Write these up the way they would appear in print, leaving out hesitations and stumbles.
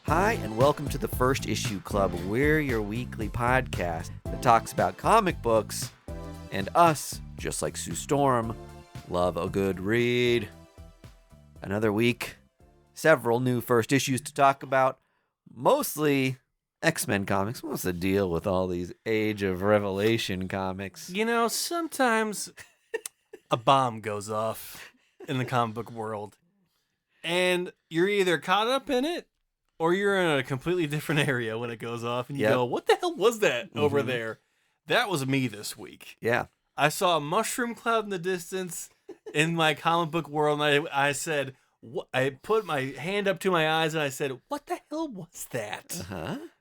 Hi, and welcome to the First Issue Club. We're your weekly podcast that talks about comic books, and us, just like Sue Storm, love a good read. Another week, several new first issues to talk about, mostly X-Men comics. What's the deal with all these Age of Revelation comics? You know, sometimes a bomb goes off in the comic book world, and you're either caught up in it, or you're in a completely different area when it goes off, and you go, what the hell was that over there? That was me this week. Yeah. I saw a mushroom cloud in the distance in my comic book world, and I said, I put my hand up to my eyes, and I said, what the hell was that?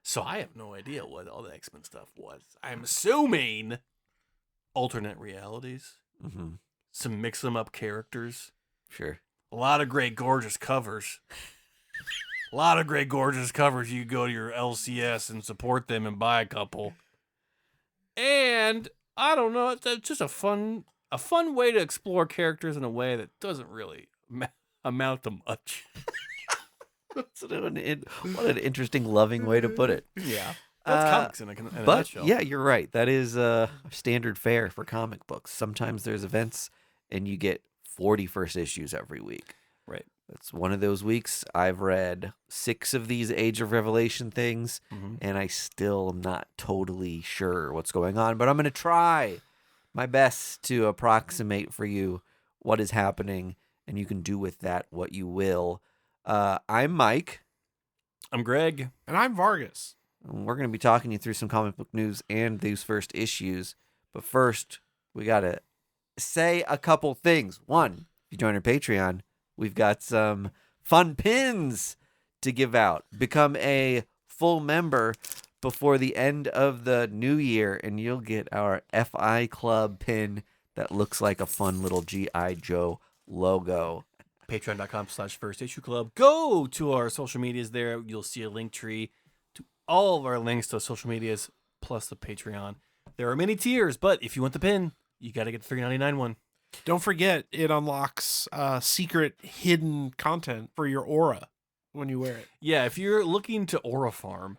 So I have no idea what all the X-Men stuff was. I'm assuming alternate realities, some mix-them-up characters. Sure. A lot of great, gorgeous covers. A lot of great, gorgeous covers. You go to your LCS and support them and buy a couple. And I don't know, it's just a fun way to explore characters in a way that doesn't really amount to much. What an interesting, loving way to put it. Yeah. That's comics in a but nutshell. Yeah, you're right. That is standard fare for comic books. Sometimes there's events and you get 40 first issues every week. Right. It's one of those weeks. I've read 6 of these Age of Revelation things, and I still am not totally sure what's going on. But I'm going to try my best to approximate for you what is happening, and you can do with that what you will. I'm Mike. I'm Greg. And I'm Vargas. And we're going to be talking you through some comic book news and these first issues. But first, we got to say a couple things. One, if you join our Patreon, we've got some fun pins to give out. Become a full member before the end of the new year, and you'll get our FI Club pin that looks like a fun little G.I. Joe logo. Patreon.com/firstissueclub. Go to our social medias there. You'll see a link tree to all of our links to social medias, plus the Patreon. There are many tiers, but if you want the pin, you got to get the $3.99 one. Don't forget, it unlocks secret hidden content for your aura when you wear it. Yeah, if you're looking to aura farm,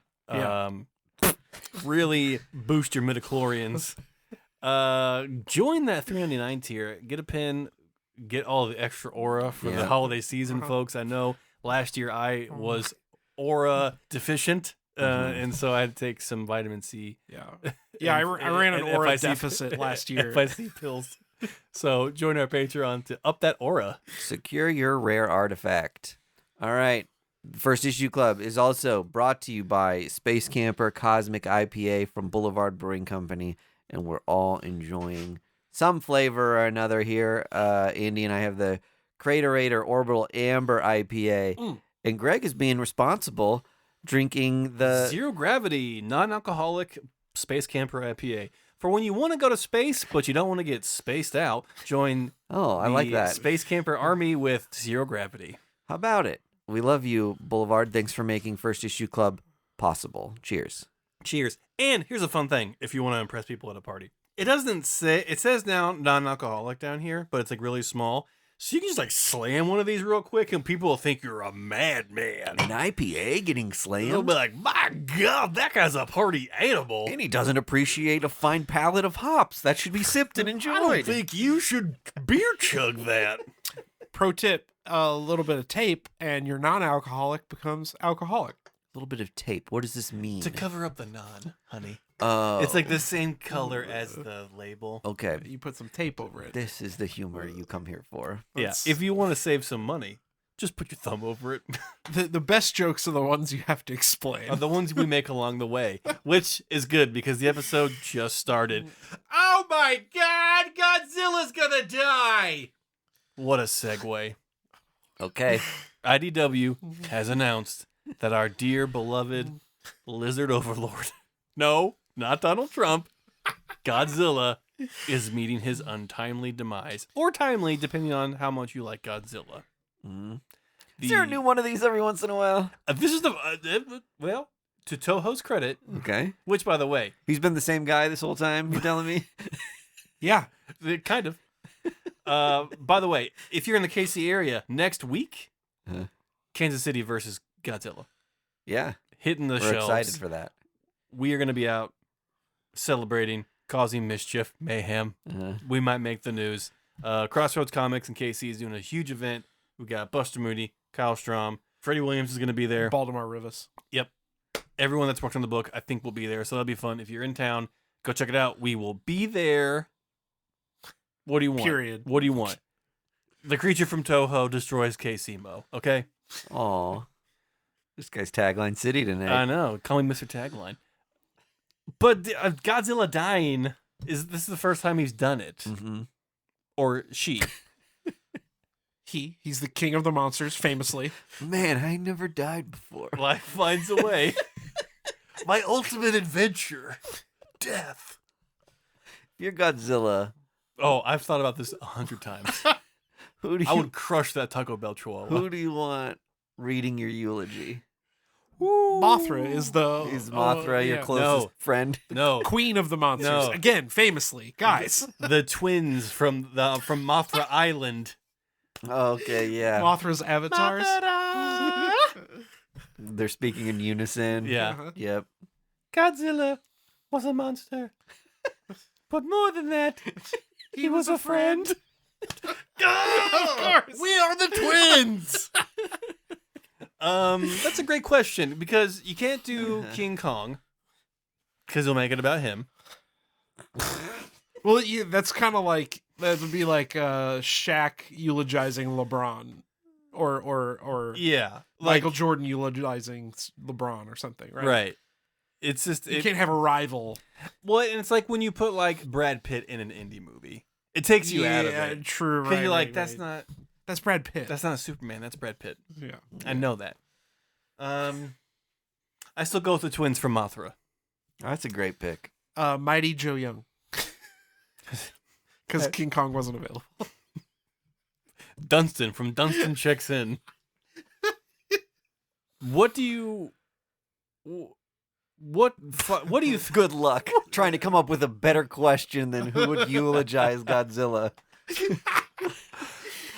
really boost your midichlorians, join that $3.99 tier. Get a pin, get all the extra aura for the holiday season, folks. I know last year I was aura deficient, and so I had to take some vitamin C. Yeah, I ran an aura deficit last year. FIC pills. So join our Patreon to up that aura. Secure your rare artifact. All right. The First Issue Club is also brought to you by Space Camper Cosmic IPA from Boulevard Brewing Company, and we're all enjoying some flavor or another here. Andy and I have the Craterator Orbital Amber IPA, and Greg is being responsible drinking the Zero Gravity non-alcoholic Space Camper IPA. For when you want to go to space, but you don't want to get spaced out, join I like that. Space Camper Army with Zero Gravity. How about it? We love you, Boulevard. Thanks for making First Issue Club possible. Cheers. Cheers. And here's a fun thing if you want to impress people at a party. It says now non-alcoholic down here, but it's like really small. So you can just like slam one of these real quick and people will think you're a madman. An IPA getting slammed? They'll be like, my God, that guy's a party animal. And he doesn't appreciate a fine palette of hops. That should be sipped and enjoyed. I don't think you should beer chug that. Pro tip, a little bit of tape and your non-alcoholic becomes alcoholic. A little bit of tape. What does this mean? To cover up the non, honey. Oh. It's like the same color as the label. Okay. You put some tape over it. This is the humor you come here for. Yeah. If you want to save some money, just put your thumb over it. The best jokes are the ones you have to explain. Are the ones we make along the way, which is good because the episode just started. Oh my God, Godzilla's gonna die! What a segue. Okay. IDW has announced that our dear beloved lizard overlord, no, not Donald Trump, Godzilla, is meeting his untimely demise. Or timely, depending on how much you like Godzilla. Is there a new one of these every once in a while? This is the, well, to Toho's credit. Okay. Which, by the way. He's been the same guy this whole time, you're telling me? Yeah. Kind of. By the way, if you're in the KC area next week, Kansas City versus Godzilla. Yeah. hitting the We're shelves. excited for that. We are going to be out celebrating, causing mischief, mayhem. Uh-huh. We might make the news. Crossroads Comics and KC is doing a huge event. We got Buster Moody, Kyle Strom, Freddie Williams is going to be there. Baltimore Rivas. Yep. Everyone that's worked on the book, I think, will be there. So that'll be fun. If you're in town, go check it out. We will be there. What do you want? Period. What do you want? The creature from Toho destroys KC Mo. Okay? Aw. This guy's Tagline City tonight. I know. Call me Mr. Tagline. But Godzilla dying this is the first time he's done it. Mm-hmm. Or she. He's the king of the monsters, famously. Man, I never died before. Life finds a way. My ultimate adventure. Death. You're Godzilla. Oh, I've thought about this 100 times. Who do I you would crush that Taco Bell chihuahua. Who do you want reading your eulogy? Mothra is the Is Mothra your yeah. closest No. friend? No. queen of the monsters. No. Again, famously, guys. The twins from Mothra Island. Okay, yeah. Mothra's avatars. They're speaking in unison. Yeah. Uh-huh. Yep. Godzilla was a monster. But more than that, he was a friend. Of course. We are the twins. That's a great question because you can't do King Kong because he'll make it about him. Well, yeah, that's kind of like that would be like Shaq eulogizing LeBron, or Yeah, Michael Jordan eulogizing LeBron or something, right? Right. It's just You can't have a rival. well, and it's like when you put like Brad Pitt in an indie movie, it takes you out of it. True. Because Right, you're like, right, that's right. not Brad Pitt. that's not a Superman. That's Brad Pitt. Yeah. I know that. I still go with the twins from Mothra. That's a great pick. Mighty Joe Young. Because King Kong wasn't available. Dunstan from Dunstan Checks In. What do you Good luck trying to come up with a better question than who would eulogize Godzilla.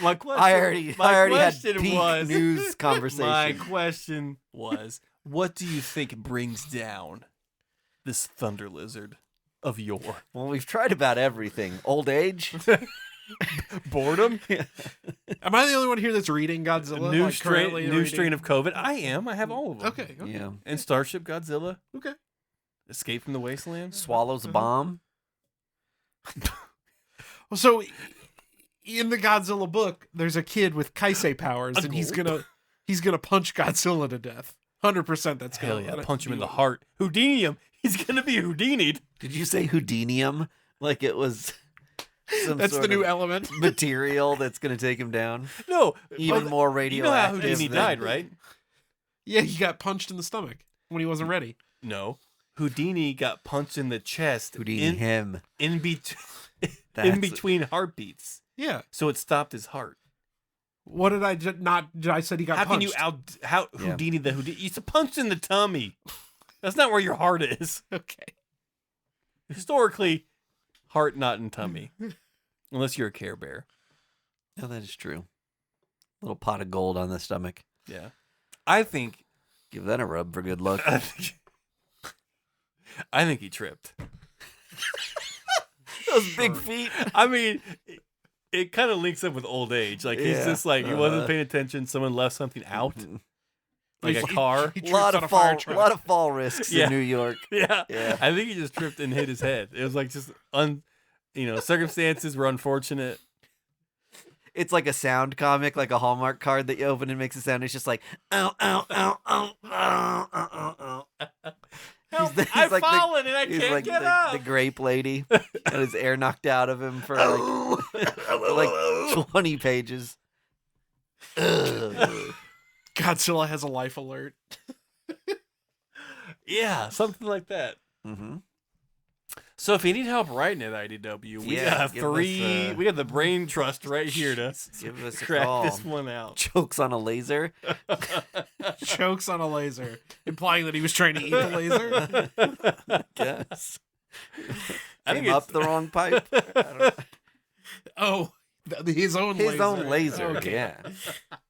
my question I already had peak was news conversation. my question was what do you think brings down this thunder lizard of yore? Well, we've tried about everything. Old age? Boredom? Am I the only one here that's reading Godzilla? New like, currently strain reading? of COVID. I am. I have all of them. Okay. Yeah. And Starship Godzilla. Okay. Escape from the Wasteland. Swallows a bomb? Well, so in the Godzilla book, there's a kid with kaisei powers, and he's gonna punch Godzilla to death. 100%. That's Hell gonna yeah! Punch him in the heart. Houdini him. He's gonna be Houdini'd. Did you say Houdinium? Like it was some That's sort the new of element. material that's going to take him down? No, Even more you know how radioactive. Houdini than- died, right? Yeah, he got punched in the stomach when he wasn't ready. No, Houdini got punched in the chest. Houdini him. in That's- between heartbeats, Yeah. so it stopped his heart. What did I not? Did I said he got How punched? can you how Yeah. Houdini the Houdini? It's a punch in the tummy. That's not where your heart is. Okay. Historically, heart not in tummy, unless you're a Care Bear. Oh, that is true. Little pot of gold on the stomach. Yeah, I think Give that a rub for good luck. I think he tripped. Those big feet. I mean, it kind of links up with old age. Like he's Yeah. just like he wasn't paying attention. Someone left something out, like a He- car. he A lot trips of on a fire fall, truck. lot of fall risks Yeah. in New York. Yeah. Yeah. I think he just tripped and hit his head. It was like just circumstances were unfortunate. It's like a sound comic, like a Hallmark card that you open and makes a sound. It's just like, ow, ow, ow, ow, ow, ow, ow, ow. Help, he's I've like fallen and I He's can't like get the up. grape lady. Got his air knocked out of him for like 20 pages. Ugh. Godzilla has a life alert. Yeah, something like that. Mm-hmm. So if you need help writing it, IDW, we Yeah, got give us, we got the brain trust right here to Give us a crack call. this one out. Chokes on a laser. Chokes on a laser, implying that he was trying to eat the laser. Guess. I think Came up the wrong pipe. I don't know. Oh, his own His laser. own laser. Okay. Yeah.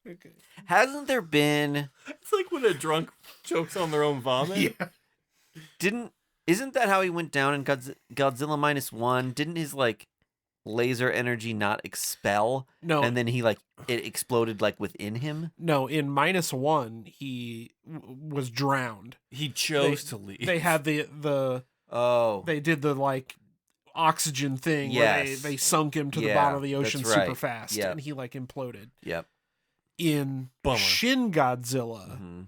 Okay. Hasn't there been? It's like when a drunk chokes on their own vomit. Yeah. Isn't that how he went down in Godzilla -1? Didn't his like laser energy not expel? No. And then he like it exploded like within him? No, in -1, he was drowned. He chose to leave. They had the Oh. they did the like oxygen thing where they sunk him to the Yeah, bottom of the ocean that's super right. fast, Yep. and he like imploded. Yep. In Bummer. Shin Godzilla, Mhm.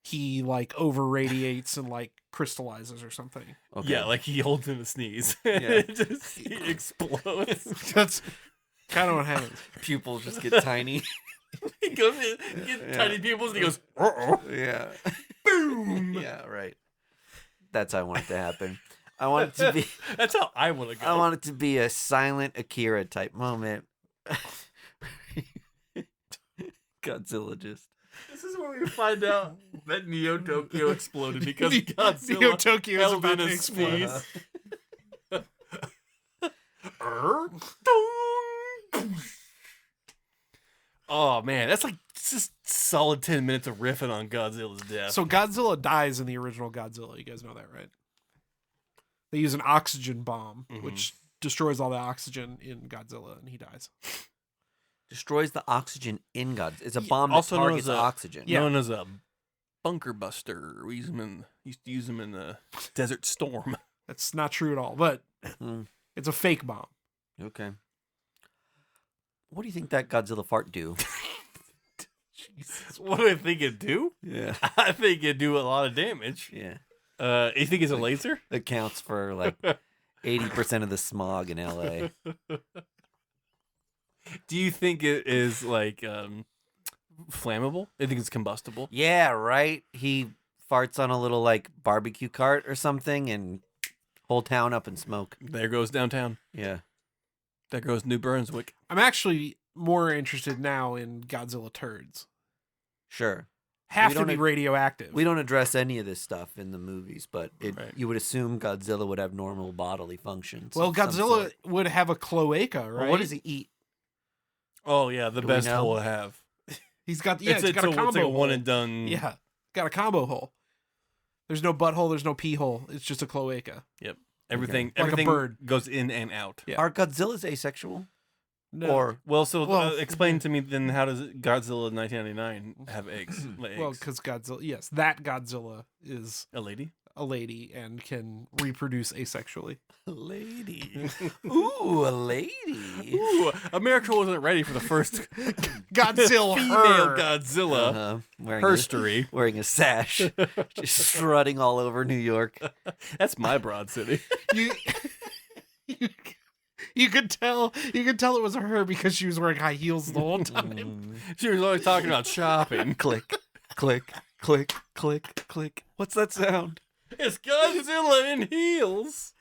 he like over radiates and like crystallizes or something. Okay. Yeah, like he holds in a sneeze. Yeah. It just he explodes. That's kind of what happens. Pupils just get tiny. He goes in, he gets tiny pupils, and he goes, "Uh-oh." Yeah. Boom. Yeah, right. That's how I want it to happen. I want it to be That's how I want to go. I want it to be a silent Akira type moment. Godzilla just This is where we find out that Neo Tokyo exploded because Godzilla Neo Tokyo is held about in to a explode. sneeze. Oh man, that's like just solid 10 minutes of riffing on Godzilla's death. So Godzilla dies in the original Godzilla. You guys know that, right? They use an oxygen bomb, which destroys all the oxygen in Godzilla, and he dies. destroys the oxygen in Godzilla. It's a bomb that also known targets as a- oxygen. Yeah. known as a bunker buster. We used to use them in the Desert Storm. That's not true at all, but Mm. it's a fake bomb. Okay. What do you think that Godzilla fart do? What do I think it'd do? Yeah. I think it'd do a lot of damage. Yeah. You think it's a laser? Accounts for like 80% of the smog in LA. Do you think it is like flammable? I think it's combustible. Yeah, right? He farts on a little like barbecue cart or something and whole town up in smoke. There goes downtown. Yeah. There goes New Brunswick. I'm actually more interested now in Godzilla turds. Sure. Have We to don't be ag- radioactive. We don't address any of this stuff in the movies, but Right. you would assume Godzilla would have normal bodily functions. Well, of some Godzilla sort. would have a cloaca, right? Well, what does he eat? Oh yeah, the Do we best know? hole to have. He's got it's got a combo it's like a hole. one and done. Yeah, got a combo hole. There's no butthole. There's no pee hole. It's just a cloaca. Yep. Everything. Like a Everything bird. goes in and out. Yeah. Are Godzillas asexual? No. Or Well, so Well- explain to me then how does Godzilla 1999 have eggs? Lay well, eggs? because Godzilla, yes, that Godzilla is A lady? a lady and can reproduce asexually. a lady? Ooh, a lady. Ooh, America wasn't ready for the first Godzilla, female her. Godzilla Wearing herstory. wearing a sash, just strutting all over New York. That's my broad city. You, you could tell it was her because she was wearing high heels the whole time. She was always talking about shopping. Click, click, click, click, click. What's that sound? It's Godzilla in heels.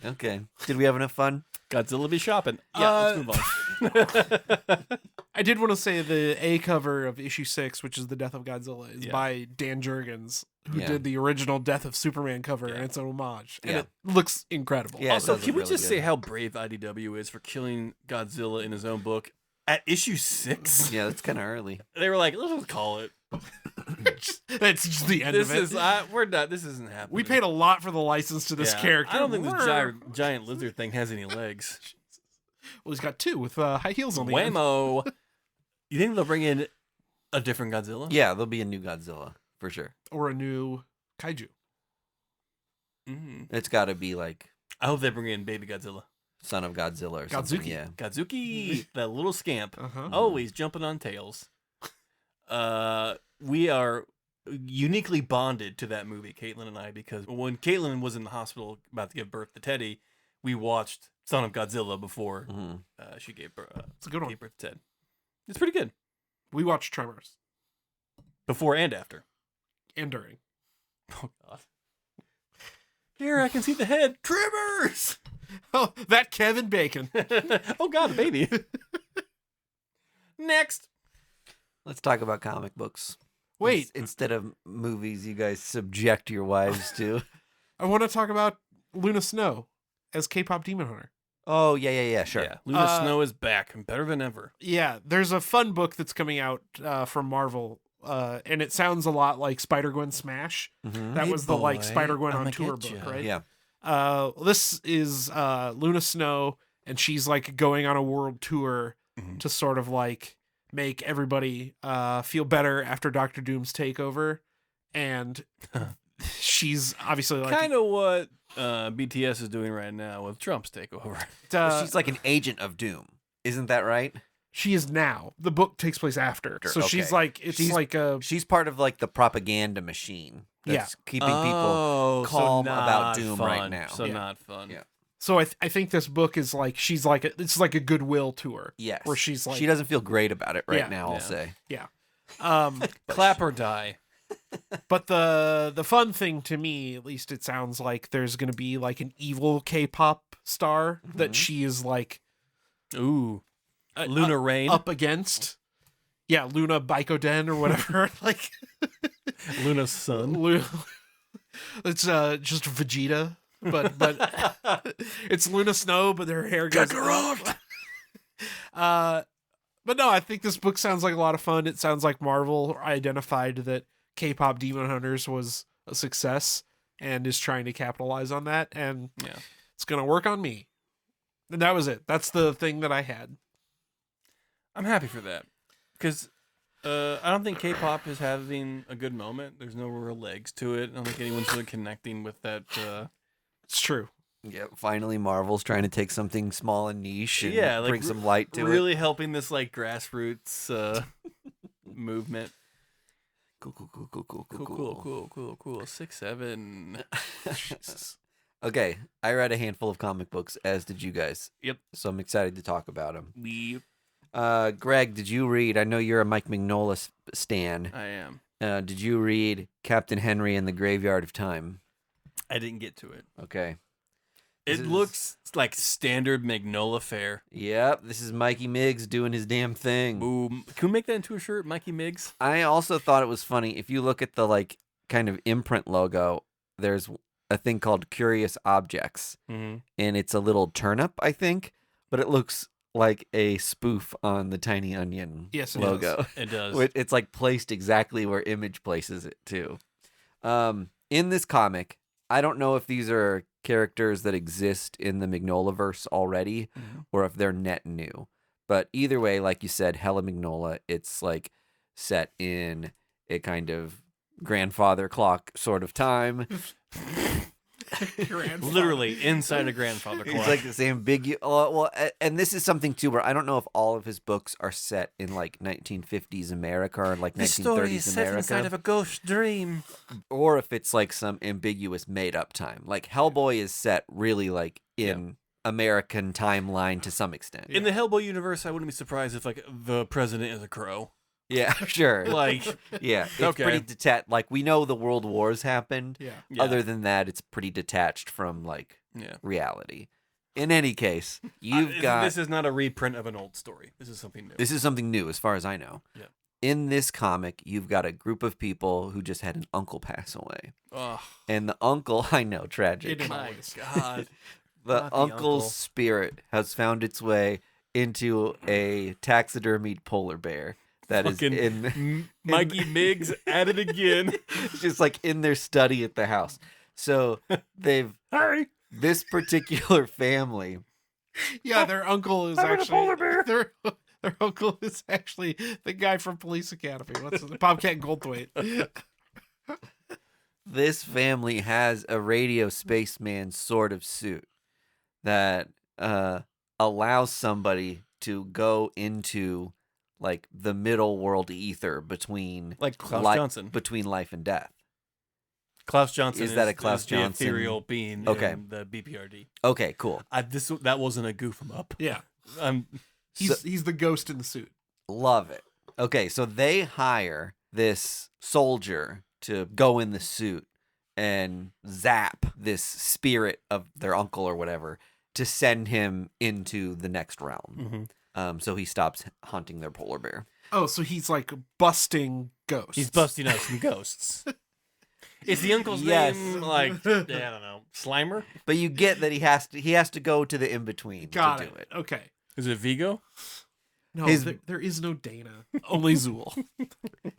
Okay. Did we have enough fun? Godzilla be shopping. Yeah, let's move on. I did want to say the A cover of issue 6, which is The Death of Godzilla, is Yeah. by Dan Jurgens, who Yeah. did the original Death of Superman cover, Yeah. and it's an homage. And Yeah. it looks incredible. Yeah, it Also, does can look we really just good. say how brave IDW is for killing Godzilla in his own book at issue 6? Yeah, that's kind of early. They were like, let's just call it. That's just the end This of it. is we're not. This isn't happening. We paid a lot for the license to this Yeah. character. I don't think this giant lizard thing has any legs. Well, he's got 2 with high heels on the end. Whammo! You think they'll bring in a different Godzilla? Yeah, there'll be a new Godzilla for sure. Or a new kaiju. Mm. It's got to be like I hope they bring in Baby Godzilla. Son of Godzilla or something. Godzuki. Yeah. Godzuki, that little scamp, Uh-huh. always jumping on tails. We are uniquely bonded to that movie, Caitlin and I, because when Caitlin was in the hospital about to give birth to Teddy, we watched Son of Godzilla before Mhm. she gave birth. It's a good one. Gave birth to Ted. It's pretty good We watched Tremors. before and after. And during. Oh God! Here I can see the head. Tremors. Oh, that Kevin Bacon. Oh God, a baby. Next. Let's talk about comic books. Wait, Instead of movies you guys subject your wives to. I want to talk about Luna Snow as K-pop Demon Hunter. Oh, yeah, sure. Yeah, Luna Snow is back and better than ever. Yeah, there's a fun book that's coming out from Marvel and it sounds a lot like Spider-Gwen Smash. Mhm. That Hey, was the like boy, Spider-Gwen I'ma on tour get book, ya. right? Yeah. This is Luna Snow, and she's like going on a world tour Mhm. to sort of like make everybody feel better after Doctor Doom's takeover, and she's obviously like Kind of what BTS is doing right now with Trump's takeover. She's like an agent of doom. Isn't that right? she is now. The book takes place after, so she's Okay. like it's She's- like a She's part of like the propaganda machine that's keeping people so calm about not doom fun. right now. So Yeah. not fun. Yeah. So I think this book is like she's like it's like a goodwill tour. Yes. Where she's like she doesn't feel great about it right Yeah. now, I'll Yeah. say. Clap or die. But the fun thing to me, at least it sounds like there's going to be like an evil K-pop star that Mhm. she is like Ooh. Luna Rain. up against. Yeah, Luna Baikoden or whatever. Like Luna's son. it's just Vegeta, but it's Luna Snow, but her hair goes Kakarot! But no, I think this book sounds like a lot of fun. It sounds like Marvel identified that K-pop Demon Hunters was a success and is trying to capitalize on that, and Yeah. it's gonna work on me. And that was it. That's the thing that I had. I'm happy for that. Because I don't think K-pop is having a good moment. There's no real legs to it. I don't think anyone's really connecting with that. It's true. Yeah, finally Marvel's trying to take something small and niche and Yeah, like bring some light to it. really helping this like grassroots movement. Cool. Cool. 6, 7. Jesus. Okay, I read a handful of comic books, as did you guys. Yep. So I'm excited to talk about them. We. Greg, did you read? I know you're a Mike Mignola stan. I am. Did you read Captain Henry and the Graveyard of Time? I didn't get to it. Okay. It This is- looks like standard Magnola fare. Yep, this is Mikey Miggs doing his damn thing. Boom. Can we make that into a shirt, Mikey Miggs? I also thought it was funny. If you look at the like kind of imprint logo, there's a thing called Curious Objects, Mm-hmm. and it's a little turnip, I think, but it looks like a spoof on the Tiny Onion Yes, it logo. It does. It's like placed exactly where Image places it too. In this comic, I don't know if these are characters that exist in the Mignolaverse already Mhm. or if they're net new. But either way, like you said, Hella Mignola, it's like set in a kind of grandfather clock sort of time. Literally inside a grandfather clock. It's like this ambiguous. And this is something too where I don't know if all of his books are set in like 1950s America or like 1930s America, a ghost dream. or if it's like some ambiguous made up time. Like Hellboy is set really like in American timeline to some extent. In the Hellboy universe, I wouldn't be surprised if like the president is a crow. Yeah, sure. Like, Yeah, it's Okay. pretty detached. Like we know the world wars happened. Yeah. yeah. Other than that, it's pretty detached from like yeah. reality. In any case, you've got This is not a reprint of an old story. This is something new. this is something new as far as I know. Yeah. In this comic, you've got a group of people who just had an uncle pass away. Oh, And the uncle, I know, tragic. It is. my Always. God. The Not the uncle's uncle. spirit has found its way into a taxidermied polar bear that is Fucking in Mikey Miggs at it again. just like in their study at the house. So they've Hey. this particular family. Yeah, their uncle is actually their uncle is actually the guy from Police Academy. What's it? Bobcat Goldthwait. This family has a radio spaceman sort of suit that allows somebody to go into like the middle world ether between Like Klaus li- Johnson. between life and death. Klaus Johnson Is that a Klaus the Johnson? ethereal being Okay. in the BPRD. Okay, cool. That wasn't a goof 'em up. Yeah, Um, he's the ghost in the suit. Love it. Okay, so they hire this soldier to go in the suit and zap this spirit of their uncle or whatever to send him into the next realm. So he stops hunting their polar bear. Oh, so he's like busting ghosts. he's busting out some ghosts. Is the uncle's Yes. name like I don't know, Slimer? But you get that he has to go to the in between Got to it. do it. Okay. Is it Vigo? No, His- there is no Dana. Only Zool.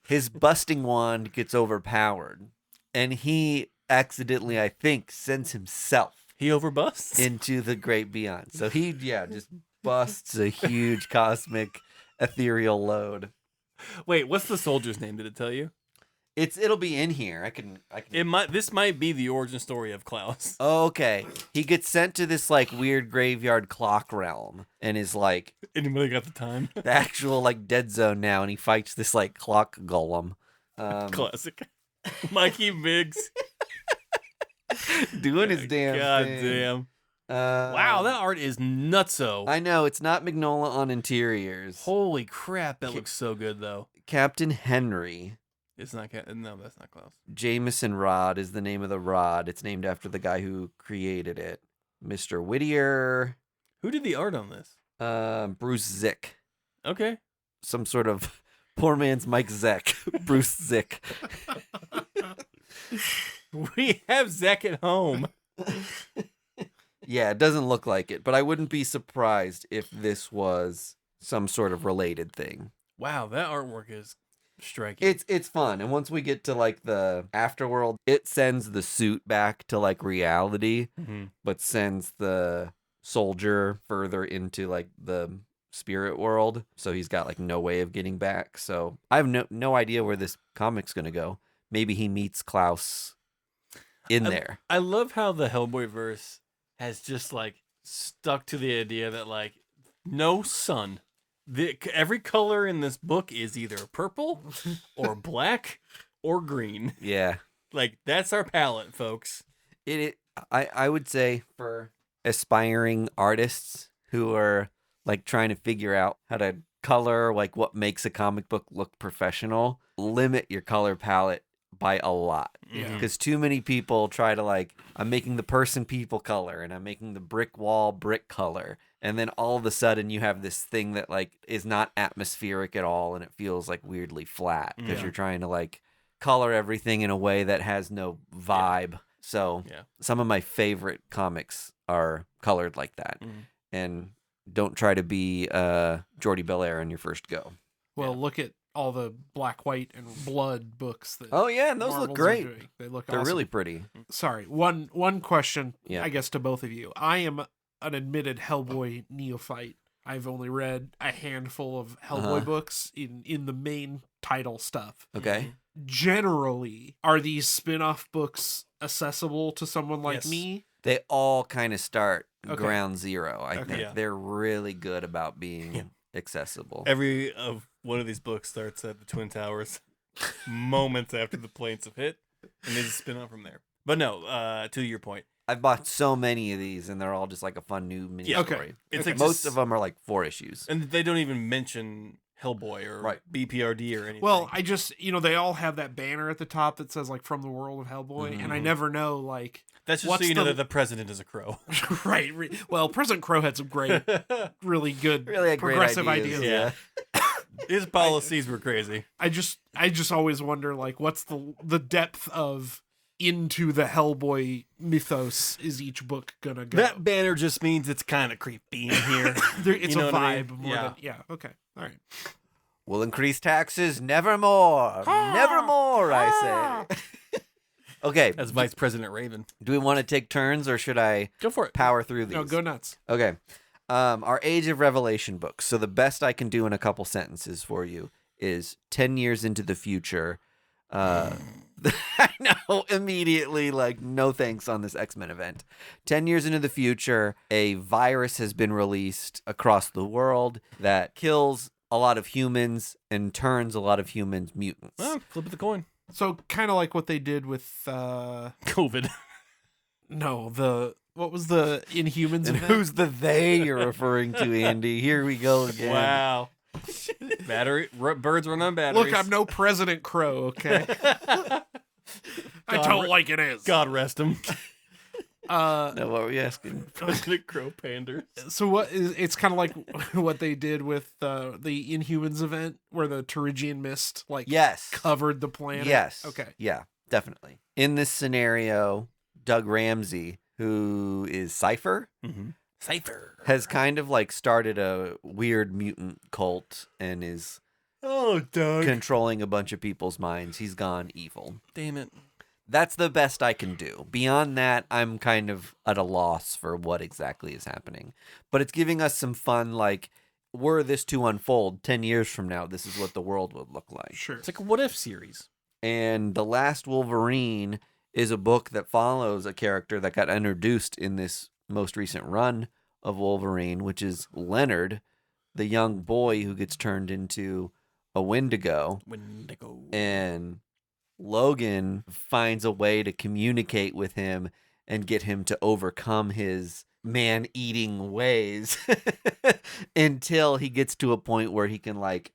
His busting wand gets overpowered, and he accidentally, I think, sends himself He overbusts. into the great beyond. So he, just busts a huge cosmic ethereal load. Wait, what's the soldier's name? Did it tell you? It'll be in here. I can. This might be the origin story of Klaus. Okay, he gets sent to this like weird graveyard clock realm, and is like Anybody got the time? the actual like dead zone now, and he fights this like clock golem. Classic. Mikey Biggs. Doing his damn God thing. damn. Wow, that art is nutso. I know it's not Mignola on interiors. Holy crap, that looks so good though. Captain Henry. It's not. No, that's not Klaus. Jameson Rod is the name of the rod. It's named after the guy who created it. Mr. Whittier. Who did the art on this? Bruce Zick. Okay. Some sort of poor man's Mike Zeck. Bruce Zick. We have Zach at home. Yeah, it doesn't look like it, but I wouldn't be surprised if this was some sort of related thing. Wow, that artwork is striking. It's fun, and once we get to like the afterworld, it sends the suit back to like reality, but sends the soldier further into like the spirit world. So he's got like no way of getting back. So I have no idea where this comic's gonna go. Maybe he meets Klaus in there. I love how the Hellboy verse has just like stuck to the idea that like no sun. Every color in this book is either purple or black or green. Yeah. Like that's our palette, folks. I would say for aspiring artists who are like trying to figure out how to color, like what makes a comic book look professional, limit your color palette by a lot. Yeah. Because too many people try to like, I'm making the person people color and I'm making the brick wall brick color. And then all of a sudden you have this thing that like is not atmospheric at all and it feels like weirdly flat because you're trying to like color everything in a way that has no vibe. So some of my favorite comics are colored like that. And don't try to be Jordy Belair in your first go. Well, look at all the black, white, and blood books that. Oh yeah, and those Marvel's look are great. doing. They look. They're awesome. really pretty. Sorry, one question. Yeah. I guess to both of you. I am an admitted Hellboy neophyte. I've only read a handful of Hellboy books in the main title stuff. Okay. Generally, are these spin-off books accessible to someone like Yes. me? They all kind of start Okay. ground zero. I Okay. think Yeah. they're really good about being accessible. Every of one of these books starts at the Twin Towers moments after the planes have hit, and there's a spin-off from there. But no, to your point, I've bought so many of these, and they're all just like a fun new mini Yeah. Okay. story. it's Okay. like Most just- of them are like 4 issues. and they don't even mention Hellboy or Right. BPRD or anything. Well, I just they all have that banner at the top that says like "From the World of Hellboy," and I never know like that's just what's so you know the- that the president is a crow. right. Well, President Crow had some great, really good, Really had great progressive ideas. ideas. Yeah. His policies were crazy. I just always wonder like what's the depth of into the Hellboy mythos is each book gonna go? That banner just means it's kind of creepy in here. It's you know a what I vibe mean? more Yeah. than okay, all right. We'll increase taxes nevermore. Nevermore, I say. Okay. That's Vice President Raven. Do we want to take turns, or should I Go for it. power through these? No, go nuts. Okay. Our Age of Revelation books. So the best I can do in a couple sentences for you is 10 years into the future. I know, immediately, like, no thanks on this X-Men event. 10 years into the future, a virus has been released across the world that kills a lot of humans and turns a lot of humans mutants. Well, flip of the coin. So kind of like what they did with COVID. what was the Inhumans And event? who's the they you're referring to, Andy? Here we go again. Wow. Birds run on batteries. Look, I'm no President Crow, okay? I don't like it is. God rest him. No, what were you asking? President Crow panders. So what is it's kind of like what they did with the Inhumans event where the Terrigian mist Yes. covered the planet. Yes. Okay. Yeah, definitely. In this scenario, Doug Ramsey, who is Cypher, Cypher has kind of like started a weird mutant cult and is Doug. controlling a bunch of people's minds. He's gone evil. Damn it. That's the best I can do. Beyond that, I'm kind of at a loss for what exactly is happening. But it's giving us some fun, like, were this to unfold 10 years from now, this is what the world would look like. Sure. It's like a what if series. And The Last Wolverine is a book that follows a character that got introduced in this most recent run of Wolverine, which is Leonard, the young boy who gets turned into a Wendigo. And Logan finds a way to communicate with him and get him to overcome his man-eating ways until he gets to a point where he can, like,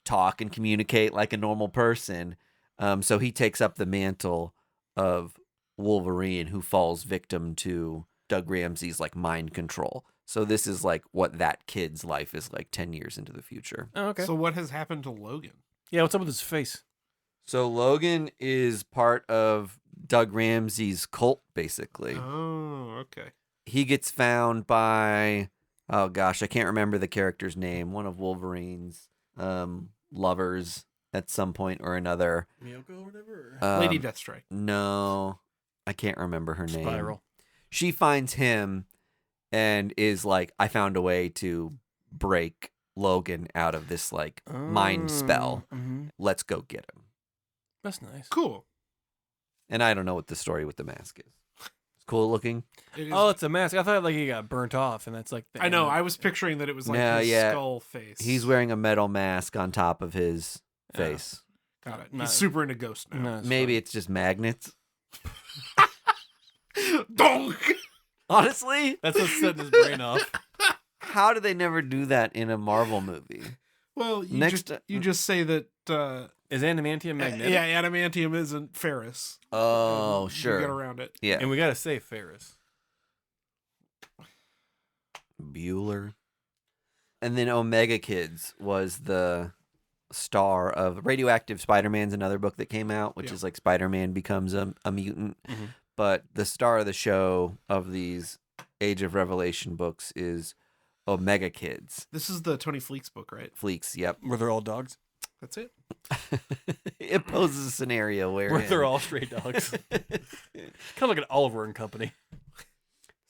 talk and communicate like a normal person. So he takes up the mantle of Wolverine, who falls victim to Doug Ramsey's, like, mind control. So this is like what that kid's life is like 10 years into the future. Oh, okay. So what has happened to Logan? Yeah, what's up with his face? So Logan is part of Doug Ramsey's cult, basically. Oh, okay. He gets found by, oh gosh, I can't remember the character's name. One of Wolverine's lovers at some point or another. Miyoko or whatever? Lady Deathstrike. No, I can't remember her name. Spiral. She finds him and is like, I found a way to break Logan out of this, like, mind spell. Mm-hmm. Let's go get him. That's nice. Cool. And I don't know what the story with the mask is. It's cool looking. It is, Oh, it's a mask. I thought like he got burnt off, and that's like. I know. I was picturing that it was like No, his yeah. skull face. He's wearing a metal mask on top of his face. Got it. Not- He's super into ghost now. No, it's Maybe fine. it's just magnets. Donk! Honestly, That's what's setting his brain off. how do they never do that in a Marvel movie? Well, Next- you just say that. Is adamantium magnetic? Yeah, adamantium isn't ferrous. Oh, And sure. You get around it. Yeah. And we gotta say Ferris. Bueller. And then Omega Kids was the star of Radioactive Spider-Man's another book that came out, which Yeah. is like Spider-Man becomes a mutant. Mhm. But the star of the show of these Age of Revelation books is Omega Kids. This is the Tony Fleeks book, right? Fleeks, yep. Were they all dogs? That's it. It poses a scenario where Were they all stray dogs? Kind of like an Oliver and Company.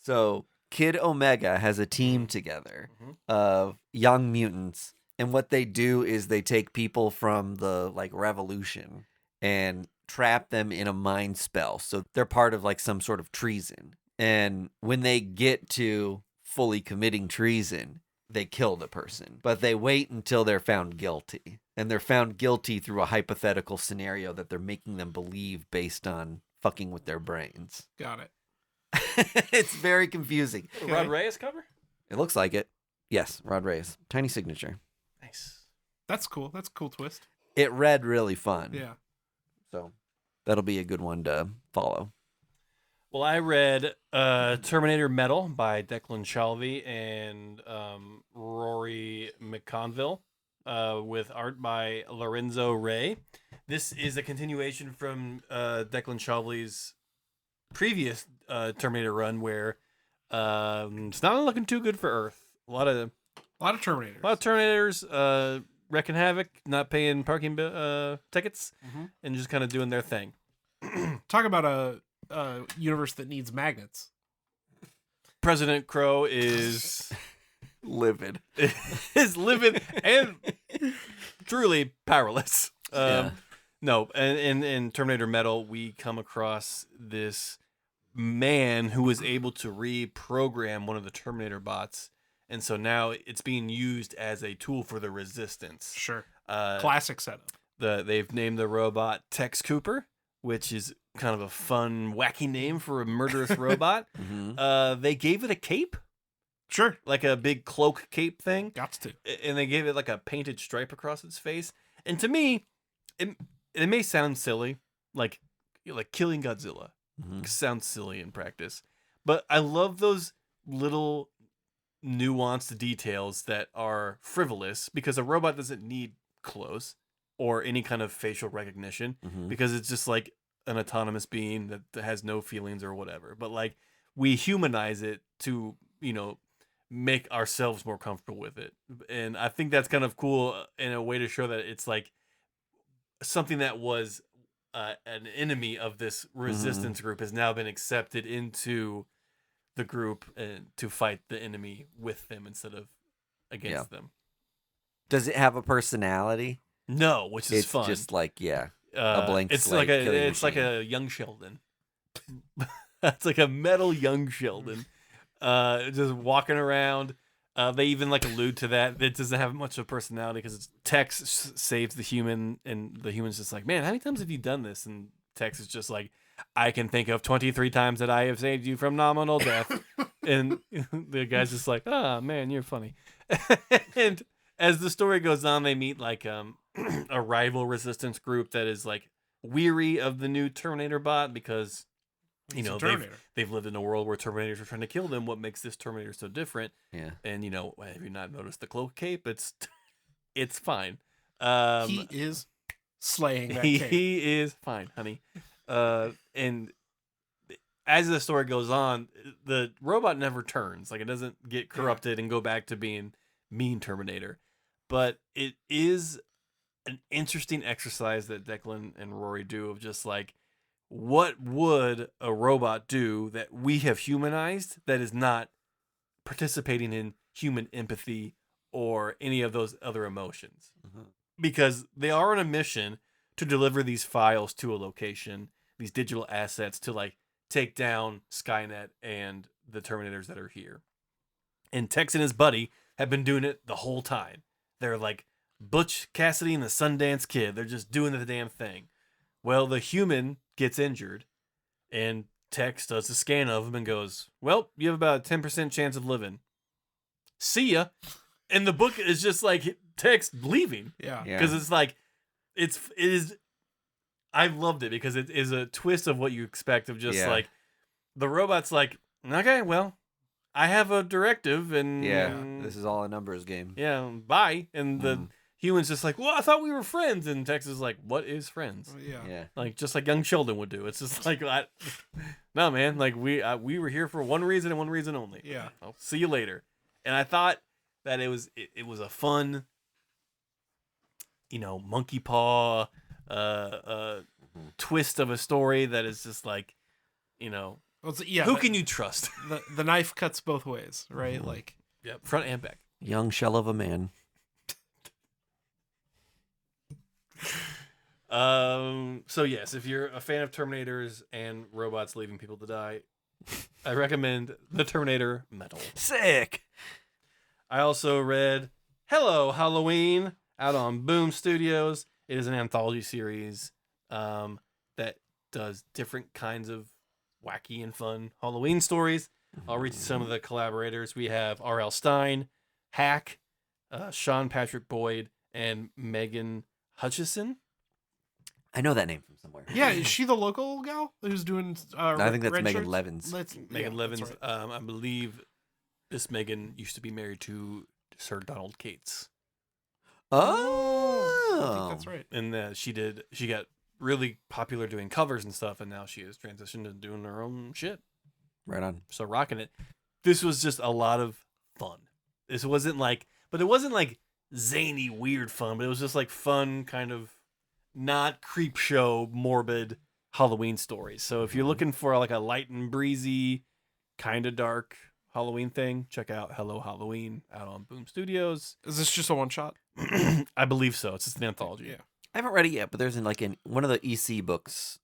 So Kid Omega has a team together Mhm. of young mutants, and what they do is they take people from the, like, revolution and trap them in a mind spell. So they're part of, like, some sort of treason. And when they get to fully committing treason, they kill the person. But they wait until they're found guilty. And they're found guilty through a hypothetical scenario that they're making them believe based on fucking with their brains. Got it. It's very confusing. Rod Reyes cover? It looks like it. Yes, Rod Reyes. Tiny signature. Nice. That's cool. That's a cool twist. It read really fun. Yeah. So that'll be a good one to follow. Well, I read Terminator Metal by Declan Shalvey and Rory McConville with art by Lorenzo Ray. This is a continuation from Declan Shalvey's previous Terminator run where it's not looking too good for Earth. A lot of Terminators. A lot of Terminators wrecking havoc, not paying parking tickets, Mhm. and just kind of doing their thing. Talk about a universe that needs magnets. President Crow is Livid. is livid and truly powerless. Yeah. No, and in Terminator Metal, we come across this man who was able to reprogram one of the Terminator bots, and so now it's being used as a tool for the Resistance. Sure. Uh, Classic setup. They've named the robot Tex Cooper, which is kind of a fun, wacky name for a murderous robot. Mm-hmm. They gave it a cape, Sure. like a big cloak cape thing, Got to. and they gave it like a painted stripe across its face. And to me, it may sound silly, like killing Godzilla. Mm-hmm. Sounds silly in practice, but I love those little nuanced details that are frivolous because a robot doesn't need clothes or any kind of facial recognition Mm-hmm. because it's just like an autonomous being that has no feelings or whatever. But like we humanize it to, make ourselves more comfortable with it. And I think that's kind of cool in a way to show that it's like something that was an enemy of this resistance group has now been accepted into the group and to fight the enemy with them instead of against them. Does it have a personality? No, which is It's fun. just like a blank It's slate. like a young Sheldon. It's like a metal young Sheldon, just walking around. They even like allude to that. It doesn't have much of a personality because Tex saves the human, and the human's just like, man, how many times have you done this? And Tex is just like, I can think of 23 times that I have saved you from nominal death. And the guy's just like, oh man, you're funny. And as the story goes on, they meet like a rival resistance group that is like weary of the new Terminator bot because they've lived in a world where Terminators are trying to kill them. What makes this Terminator so different? Yeah. And have you not noticed the cloak cape? It's fine. He is slaying that cape. He is fine, honey. And as the story goes on, the robot never turns. Like, it doesn't get corrupted and go back to being mean Terminator. But it is an interesting exercise that Declan and Rory do of just like, what would a robot do that we have humanized that is not participating in human empathy or any of those other emotions? Because they are on a mission to deliver these files to a location, these digital assets to like take down Skynet and the Terminators that are here. And Tex and his buddy have been doing it the whole time. They're like Butch Cassidy and the Sundance Kid. They're just doing the damn thing. Well, the human gets injured, and Tex does a scan of him and goes, well, you have about a 10% chance of living. See ya. And the book is just like Tex leaving. Yeah. Because it's like, it is, I loved it because it is a twist of what you expect of just like, the robot's like, okay, well, I have a directive and this is all a numbers game. Yeah, bye. And the human's just like, well, I thought we were friends. And Tex is like, what is friends? Yeah. Like, just like young Sheldon would do. It's just like, no, man. Like, we were here for one reason and one reason only. Yeah. I'll see you later. And I thought that it was a fun, monkey paw twist of a story that is just like, who can you trust? The knife cuts both ways, right? Like, front and back. Young shell of a man. So yes, if you're a fan of Terminators and robots leaving people to die, I recommend The Terminator Metal. Sick. I also read Hello Halloween out on Boom Studios. It is an anthology series that does different kinds of wacky and fun Halloween stories. I'll read some of the collaborators. We have R.L. Stine, Hack, Sean Patrick Boyd, and Megan Hutchison. I know that name from somewhere. yeah, is she the local gal who's doing? I think that's red Megan shirts? Levins. Megan Levins. that's right. I believe this Megan used to be married to Sir Donald Cates. Oh, I think that's right. And she got really popular doing covers and stuff, and now she has transitioned to doing her own shit. Right on. So rocking it. This was just a lot of fun. It wasn't like zany, weird fun, but it was just like fun, kind of not creep show, morbid Halloween stories. So if you're looking for like a light and breezy, kind of dark Halloween thing, check out Hello Halloween out on Boom Studios. Is this just a one shot? I believe so. It's just an anthology. Yeah. I haven't read it yet, but there's one of the EC books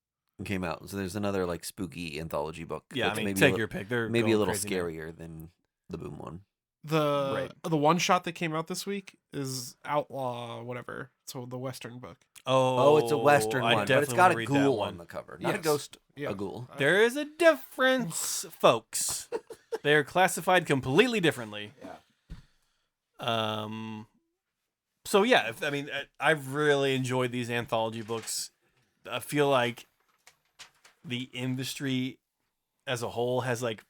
came out, so there's another like spooky anthology book. Yeah, that's I mean, maybe take your pick. They're maybe a going little crazy now. scarier than the Boom one. The one shot that came out this week is Outlaw whatever. So the Western book. Oh, it's a Western I one, but it's definitely got wanna a read that ghoul one. on the cover, not a Yes. ghost, Yeah. a ghoul. There is a difference, folks. They are classified completely differently. Yeah. So yeah, I've really enjoyed these anthology books. I feel like the industry as a whole has like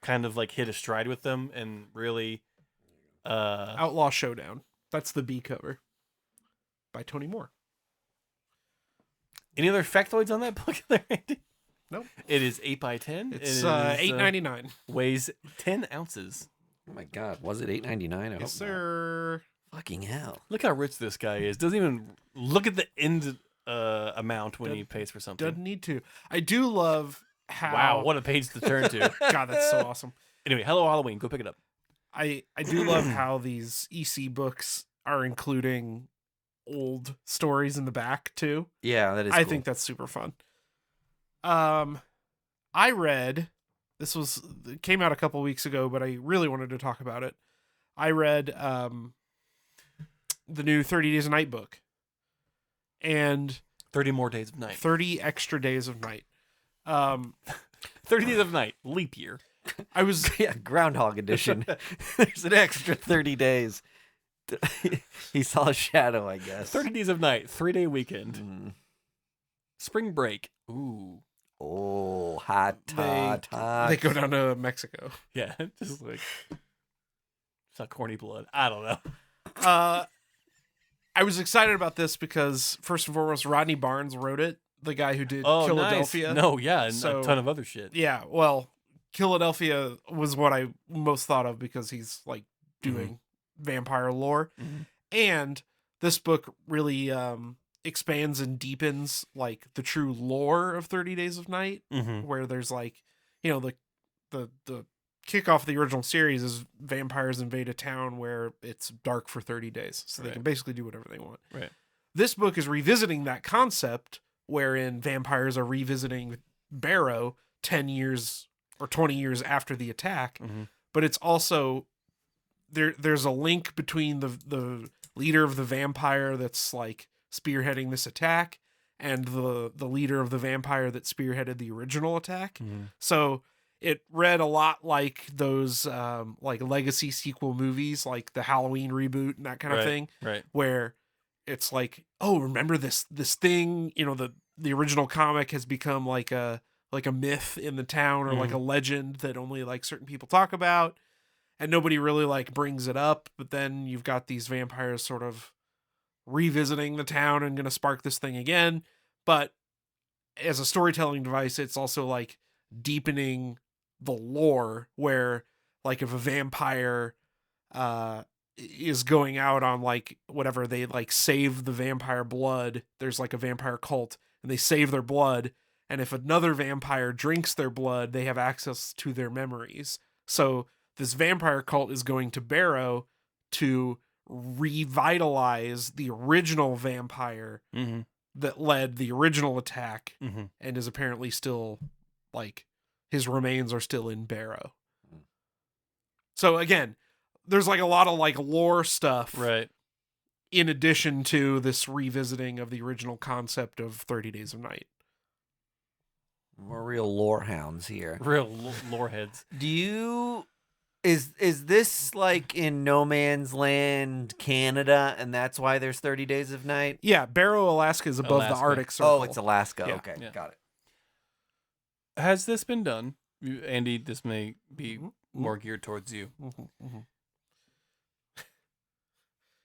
kind of like hit a stride with them and really Outlaw Showdown. That's the B cover by Tony Moore. Any other factoids on that book there, Andy? Nope. It is 8 by 10. It's $8.99. Weighs 10 ounces. Oh my God, was it $8.99? Yes, sir. Fucking hell. Look how rich this guy is. Doesn't even look at the end amount when he pays for something. Doesn't need to. I do love how. Wow, what a page to turn to. God, that's so awesome. Anyway, Hello Halloween. Go pick it up. I do love how these EC books are including old stories in the back too. Yeah, that is I cool. think that's super fun. I read it came out a couple weeks ago, but I really wanted to talk about it. I read the new 30 Days of Night book. And 30 more days of night. 30 extra days of night. 30 days of night. Leap year. I was Yeah, Groundhog Edition. There's an extra 30 days. He saw a shadow, I guess. 30 days of night. 3-day weekend. Mm. Spring break. Ooh. Oh, hot. they go down to Mexico. Yeah, just like it's not corny blood. I don't know. I was excited about this because first and foremost, Rodney Barnes wrote it, the guy who did Philadelphia. Nice. No, yeah, and So- a ton of other shit. Yeah, well, Philadelphia was what I most thought of because he's like doing vampire lore. Mhm. And this book really expands and deepens like the true lore of 30 Days of Night, Mm-hmm. where there's like, the kickoff of the original series is vampires invade a town where it's dark for 30 days. So they Right. can basically do whatever they want. Right. This book is revisiting that concept wherein vampires are revisiting Barrow 10 years or 20 years after the attack. Mm-hmm. But it's also there's a link between the leader of the vampire that's like spearheading this attack and the leader of the vampire that spearheaded the original attack. Mm-hmm. So it read a lot like those like legacy sequel movies, like the Halloween reboot and that kind of thing, Right. where it's like, oh, remember this thing, the original comic has become like a myth in the town or like a legend that only like certain people talk about and nobody really like brings it up, but then you've got these vampires sort of revisiting the town and going to spark this thing again. But as a storytelling device, it's also like deepening the lore where like if a vampire is going out on like whatever, they like save the vampire blood, there's like a vampire cult and they save their blood, and if another vampire drinks their blood, they have access to their memories. So this vampire cult is going to Barrow to revitalize the original vampire Mm-hmm. that led the original attack Mm-hmm. and is apparently still like his remains are still in Barrow. So again, there's like a lot of like lore stuff Right. in addition to this revisiting of the original concept of 30 Days of Night. We're real lore hounds here. Real lore heads. Do you... Is this like in No Man's Land, Canada, and that's why there's 30 Days of Night? Yeah, Barrow, Alaska is above the Alaska. Arctic Circle. Oh, it's Alaska. Yeah. Okay, Yeah. got it. Has this been done? Andy, this may be Mhm. more geared towards you. Mhm, mhm.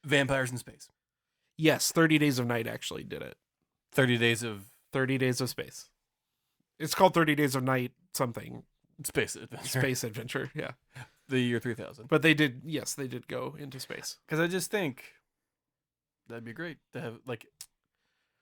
Vampires in space. Yes, 30 Days of Night actually did it. 30 days of 30 Days of Space. It's called 30 Days of Night something. space adventure. Space adventure, yeah. The year 3000. But they did go into space. Because I just think that'd be great to have, like,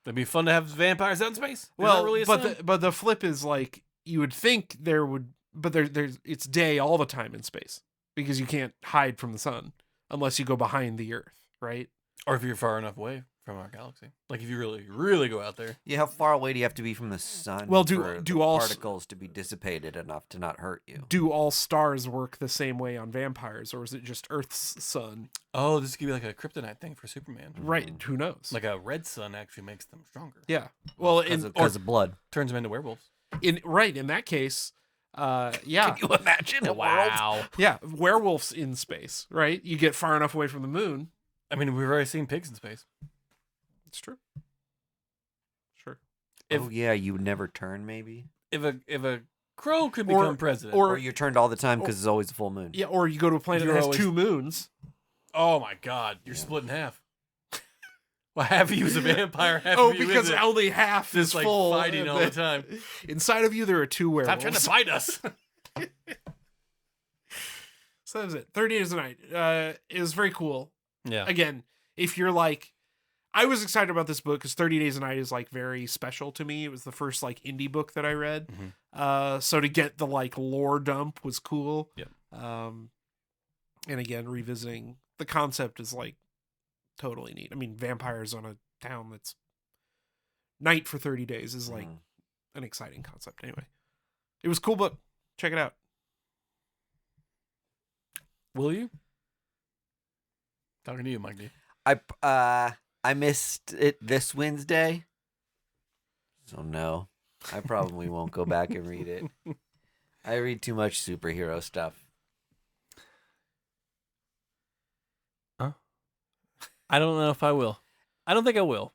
that'd be fun to have vampires out in space. Is Well, that really a but sin? the flip is like you would think there would, but there's it's day all the time in space because you can't hide from the sun unless you go behind the Earth, right? Or if you're far enough away from our galaxy. Like, if you really, really go out there. Yeah, how far away do you have to be from the sun Well, for do the all particles to be dissipated enough to not hurt you? Do all stars work the same way on vampires, or is it just Earth's sun? Oh, this could be like a kryptonite thing for Superman. Right? Who knows? Like a red sun actually makes them stronger. yeah. Well, Because of blood. Turns them into werewolves. in that case, yeah, Can you imagine a world? yeah, werewolves in space, right? You get far enough away from the moon. I mean, we've already seen pigs in space. It's true. Sure. If- Oh yeah, you would never turn maybe? If a crow could Or- become president. or- Or you're turned all the time because it's always a full moon. Yeah, or you go to a planet You're that has always- 2 moons. oh my God, you're split in half. Well, half of you is a vampire, half Oh, of you because isn't. only half Just is like full. fighting and all the then- time. Inside of you, there are 2 werewolves. Stop trying to fight us. So that was it. 30 Days a Night. It was very cool. Yeah. Again, if you're like, I was excited about this book because 30 Days a Night is like very special to me. It was the first like indie book that I read. Mm-hmm. So to get the like lore dump was cool. Yep. And again, revisiting the concept is like totally neat. I mean, vampires on a town that's night for 30 days is like an exciting concept. Anyway, it was a cool book. Check it out. Will you? Talking to you, Mike D. I missed it this Wednesday, so no, I probably won't go back and read it. I read too much superhero stuff. I don't know if I will. I don't think I will.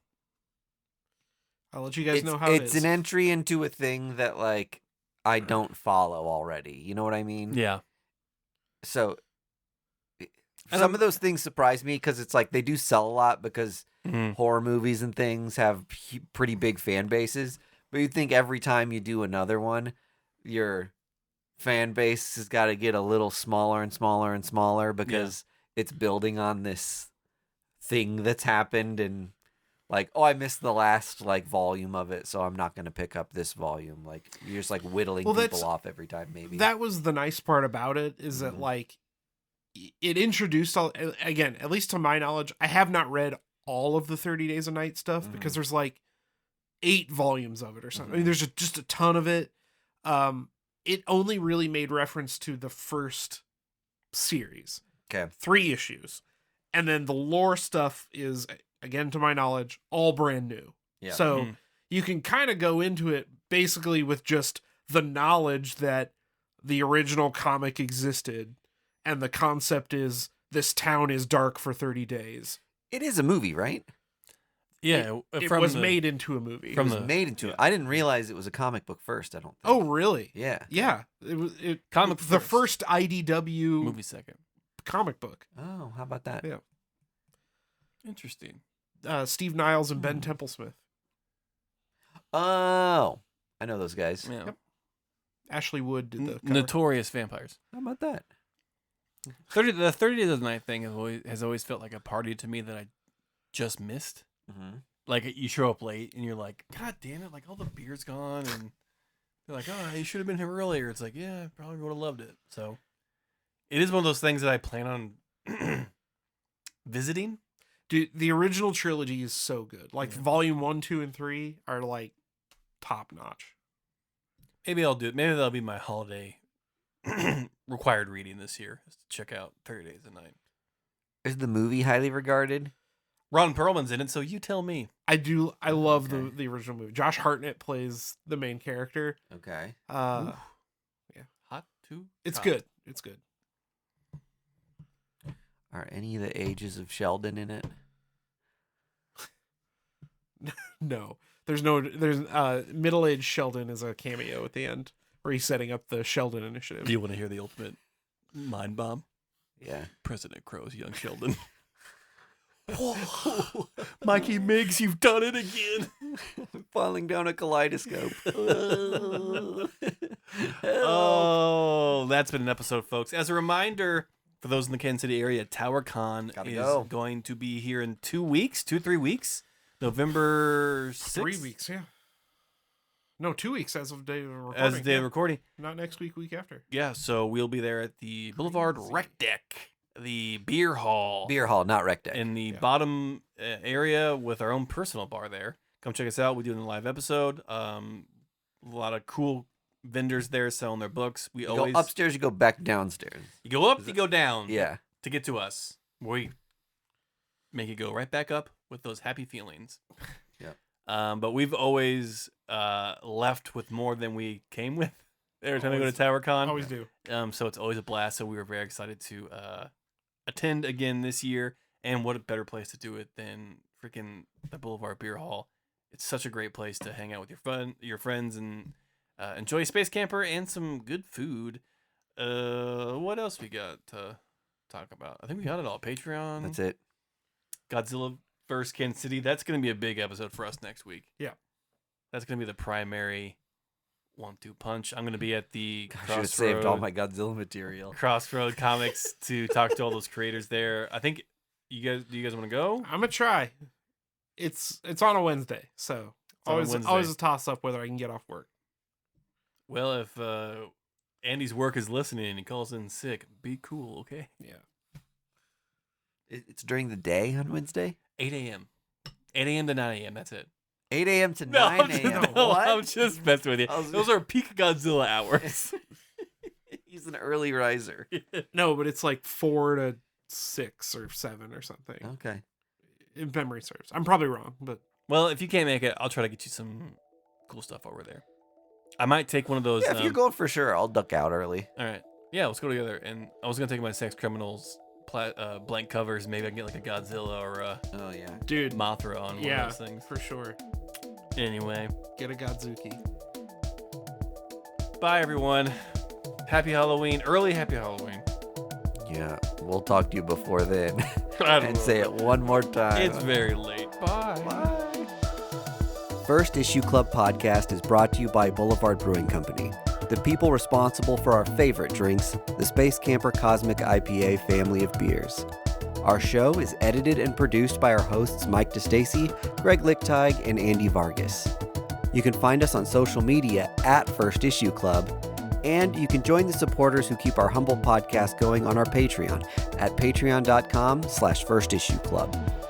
I'll let you guys know how it is. It's an entry into a thing that like I don't follow already. You know what I mean? Yeah. So some of those things surprise me because it's like they do sell a lot because horror movies and things have pretty big fan bases. But you think every time you do another one, your fan base has got to get a little smaller and smaller and smaller because it's building on this thing that's happened and like, oh, I missed the last like volume of it, so I'm not going to pick up this volume. Like you're just like whittling people off every time. Maybe that was the nice part about it is that like it introduced all, again, at least to my knowledge, I have not read all of the 30 Days a Night stuff because there's like 8 volumes of it or something. I mean, there's just a ton of it. It only really made reference to the first series. Okay. 3 issues. And then the lore stuff is, again, to my knowledge, all brand new. Yeah. So you can kind of go into it basically with just the knowledge that the original comic existed. And the concept is this town is dark for 30 days. It is a movie, right? Yeah. It was made into a movie. It was made into it. I didn't realize it was a comic book first, I don't think. Oh, really? Yeah. Yeah. It was Comic the first. first IDW Movie second. comic book. Oh, how about that? Yeah. Interesting. Steve Niles and Ben Templesmith. Oh, I know those guys. Yeah. Yep. Ashley Wood did the cover. Notorious vampires. How about that? The 30 Days of the Night thing has always felt like a party to me that I just missed. Mm-hmm. Like you show up late and you're like, God damn it! Like all the beer's gone, and they're like, oh, you should have been here earlier. It's like, yeah, I probably would have loved it. So it is one of those things that I plan on visiting. Dude, the original trilogy is so good. Like volume 1, 2, and 3 are like top notch. Maybe I'll do it. Maybe that'll be my holiday required reading this year. Is to check out 30 Days a Night. Is the movie highly regarded? Ron Perlman's in it, so you tell me. I love the original movie. Josh Hartnett plays the main character. Okay. Yeah. Hot too. It's good. It's good. Are any of the ages of Sheldon in it? No. There's middle-aged Sheldon is a cameo at the end where he's setting up the Sheldon Initiative. Do you want to hear the ultimate mind bomb? Yeah. President Crow's young Sheldon. Whoa. Mikey Miggs, you've done it again. Falling down a kaleidoscope. Oh, that's been an episode, folks. As a reminder, for those in the Kansas City area, TowerCon is going to be here in 3 weeks. November 6th. 3 weeks, yeah. No, 2 weeks as of day of recording. As of day of recording. Not next week, week after. Yeah, so we'll be there at the Boulevard Rec Deck, the beer hall. Beer hall, not rec deck. In the bottom area with our own personal bar there. Come check us out. We do a live episode. A lot of cool vendors there selling their books. You go upstairs, you go back downstairs. You go up, you go down. Yeah. To get to us. We make it go right back up with those happy feelings. Yeah. But we've always left with more than we came with every time we go to TowerCon. Always do. So it's always a blast. So we were very excited to attend again this year. And what a better place to do it than freaking the Boulevard Beer Hall. It's such a great place to hang out with your friends and enjoy Space Camper and some good food. What else we got to talk about? I think we got it all. Patreon. That's it. Godzilla vs. Kansas City. That's going to be a big episode for us next week. Yeah. That's going to be the primary 1-2 punch. I'm going to be at the I should have saved all my Godzilla material. Crossroad Comics to talk to all those creators there. I think do you guys want to go? I'm gonna try. It's on a Wednesday, so always a toss up whether I can get off work. Well, if Andy's work is listening and he calls in sick, be cool, okay? Yeah. It's during the day on Wednesday? 8 a.m. 8 a.m. to 9 a.m. That's it. 8 a.m. to 9 a.m. What? I'm just messing with you. Those are peak Godzilla hours. He's an early riser. No, but it's like 4 to 6 or 7 or something. Okay. If memory serves. I'm probably wrong, but Well, if you can't make it, I'll try to get you some cool stuff over there. I might take one of those. Yeah, if you're going for sure, I'll duck out early. All right. Yeah, let's go together. And I was gonna take my Sex Criminals blank covers. Maybe I can get like a Godzilla or a dude, Mothra on one of those things. for sure. Anyway, Get a Godzuki. bye everyone. Happy Halloween. Early Happy Halloween. Yeah, we'll talk to you before then. I don't And know. say it one more time. It's very late. Bye. Bye. First Issue Club podcast is brought to you by Boulevard Brewing Company, the people responsible for our favorite drinks, the Space Camper Cosmic IPA family of beers. Our show is edited and produced by our hosts Mike DeStacy, Greg Lichtag, and Andy Vargas. You can find us on social media at First Issue Club, and you can join the supporters who keep our humble podcast going on our Patreon at patreon.com/firstissueclub.